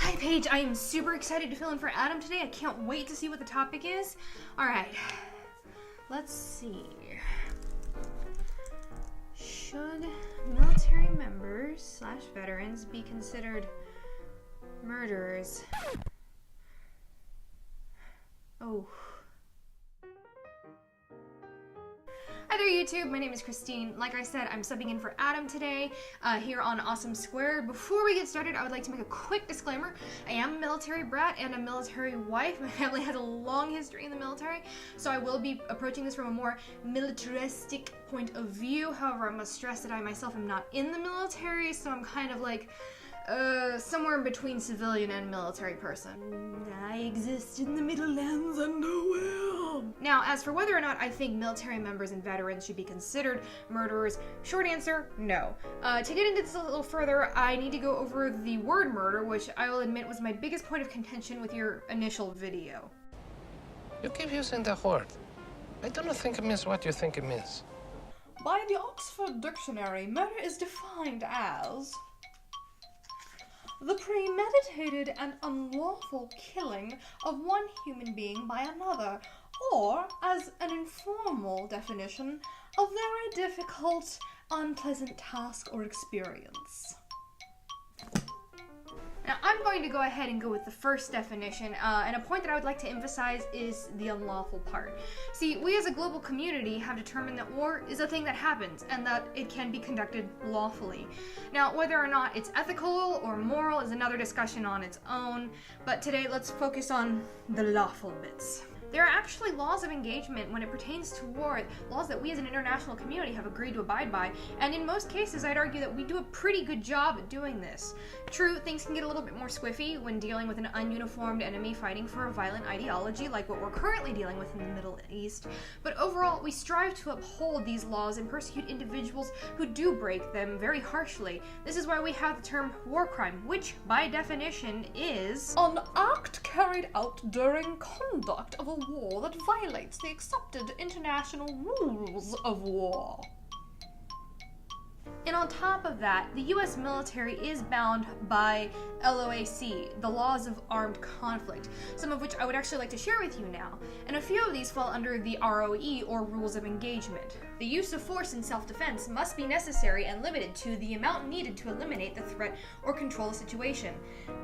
Hi Paige, I am super excited to fill in for Adam today. I can't wait to see what the topic is. Alright, let's see. Should military members / veterans be considered murderers? Oh. Hi there YouTube, my name is Christine. Like I said, I'm subbing in for Adam today here on Awesome Squared. Before we get started, I would like to make a quick disclaimer. I am a military brat and a military wife. My family has a long history in the military, so I will be approaching this from a more militaristic point of view. However, I must stress that I myself am not in the military, so I'm kind of like somewhere in between civilian and military person. I exist in the middle lands underworld. Now, as for whether or not I think military members and veterans should be considered murderers, short answer, no. To get into this a little further, I need to go over the word murder, which I will admit was my biggest point of contention with your initial video. You keep using that word. I don't think it means what you think it means. By the Oxford Dictionary, murder is defined as the premeditated and unlawful killing of one human being by another, or, as an informal definition, a very difficult, unpleasant task or experience. Now, I'm going to go ahead and go with the first definition, and a point that I would like to emphasize is the unlawful part. See, we as a global community have determined that war is a thing that happens, and that it can be conducted lawfully. Now, whether or not it's ethical or moral is another discussion on its own, but today let's focus on the lawful bits. There are actually laws of engagement when it pertains to war, laws that we as an international community have agreed to abide by, and in most cases I'd argue that we do a pretty good job at doing this. True, things can get a little bit more squiffy when dealing with an ununiformed enemy fighting for a violent ideology like what we're currently dealing with in the Middle East, but overall we strive to uphold these laws and persecute individuals who do break them very harshly. This is why we have the term war crime, which by definition is an act carried out during conduct of a war that violates the accepted international rules of war. And on top of that, the US military is bound by LOAC, the Laws of Armed Conflict, some of which I would actually like to share with you now. And a few of these fall under the ROE, or Rules of Engagement. The use of force in self-defense must be necessary and limited to the amount needed to eliminate the threat or control the situation.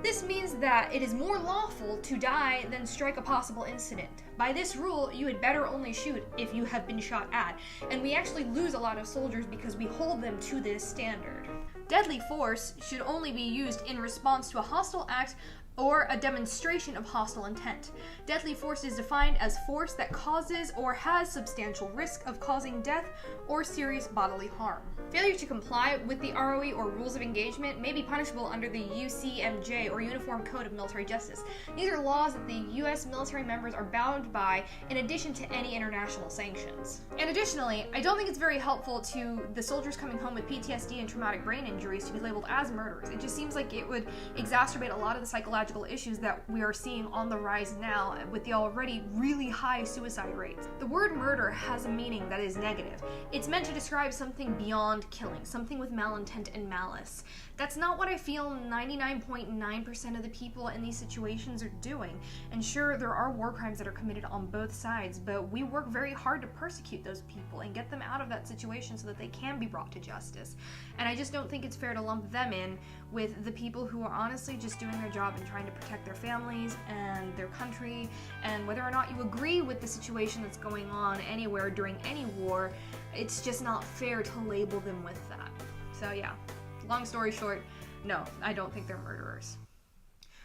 This means that it is more lawful to die than strike a possible incident. By this rule, you had better only shoot if you have been shot at, and we actually lose a lot of soldiers because we hold them to this standard. Deadly force should only be used in response to a hostile act or a demonstration of hostile intent. Deadly force is defined as force that causes or has substantial risk of causing death or serious bodily harm. Failure to comply with the ROE or Rules of Engagement may be punishable under the UCMJ or Uniform Code of Military Justice. These are laws that the US military members are bound by in addition to any international sanctions. And additionally, I don't think it's very helpful to the soldiers coming home with PTSD and traumatic brain injuries to be labeled as murderers. It just seems like it would exacerbate a lot of the psychological issues that we are seeing on the rise now with the already really high suicide rates. The word murder has a meaning that is negative. It's meant to describe something beyond killing, something with malintent and malice. That's not what I feel 99.9% of the people in these situations are doing. And sure, there are war crimes that are committed on both sides, but we work very hard to persecute those people and get them out of that situation so that they can be brought to justice. And I just don't think it's fair to lump them in with the people who are honestly just doing their job and trying to protect their families and their country. And whether or not you agree with the situation that's going on anywhere during any war, it's just not fair to label them with that. So yeah, long story short, no, I don't think they're murderers.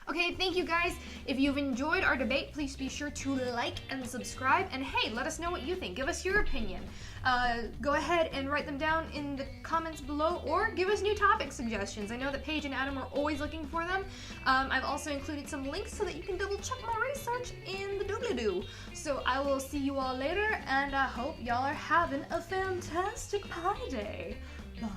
Okay, thank you guys. If you've enjoyed our debate, please be sure to like and subscribe. And hey, let us know what you think. Give us your opinion. Go ahead and write them down in the comments below, or give us new topic suggestions. I know that Paige and Adam are always looking for them. I've also included some links so that you can double check my research in the doobly-doo. So I will see you all later, and I hope y'all are having a fantastic pie day. Bye.